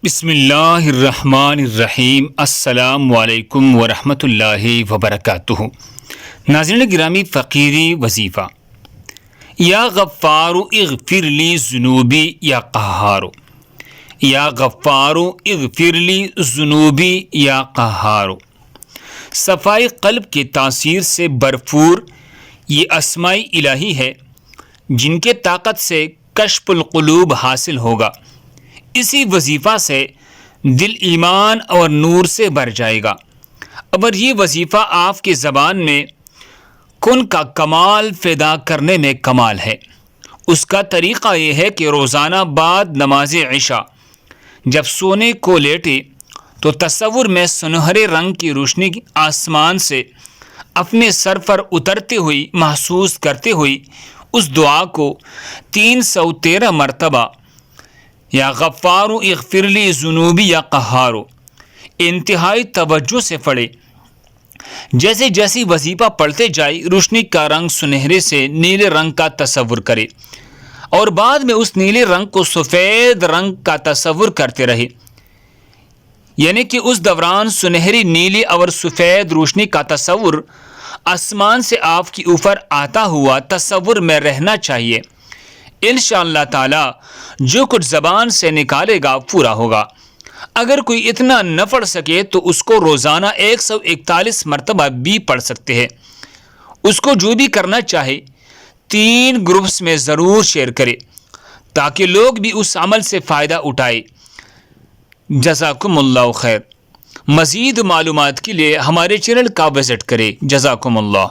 بسم اللہ الرحمن الرحیم۔ السلام علیکم ورحمۃ اللہ وبرکاتہ۔ ناظرین گرامی، فقیری وظیفہ: یا غفار اغفر لی ذنوبی یا قہار، یا غفار اغفر لی ذنوبی یا قہار۔ صفائی قلب کی تاثیر سے بھرپور یہ اسماء الہی ہے جن کے طاقت سے کشف القلوب حاصل ہوگا۔ اسی وظیفہ سے دل ایمان اور نور سے بھر جائے گا۔ اگر یہ وظیفہ آپ کی زبان میں کن کا کمال پیدا کرنے میں کمال ہے، اس کا طریقہ یہ ہے کہ روزانہ بعد نماز عشاء جب سونے کو لیٹے تو تصور میں سنہرے رنگ کی روشنی آسمان سے اپنے سر پر اترتے ہوئی محسوس کرتے ہوئے اس دعا کو 313 مرتبہ یا غفار اغفر لی ذنوبی یا قہار انتہائی توجہ سے پڑھے۔ جیسے جیسی وظیفہ پڑھتے جائے روشنی کا رنگ سنہرے سے نیلے رنگ کا تصور کرے، اور بعد میں اس نیلے رنگ کو سفید رنگ کا تصور کرتے رہے، یعنی کہ اس دوران سنہری نیلی اور سفید روشنی کا تصور آسمان سے آپ کے اوپر آتا ہوا تصور میں رہنا چاہیے۔ انشاءاللہ تعالی جو کچھ زبان سے نکالے گا پورا ہوگا۔ اگر کوئی اتنا نہ پڑھ سکے تو اس کو روزانہ 141 مرتبہ بھی پڑھ سکتے ہیں۔ اس کو جو بھی کرنا چاہے 3 گروپس میں ضرور شیئر کرے تاکہ لوگ بھی اس عمل سے فائدہ اٹھائے۔ جزاکم اللہ خیر۔ مزید معلومات کے لیے ہمارے چینل کا وزٹ کریں۔ جزاکم اللہ۔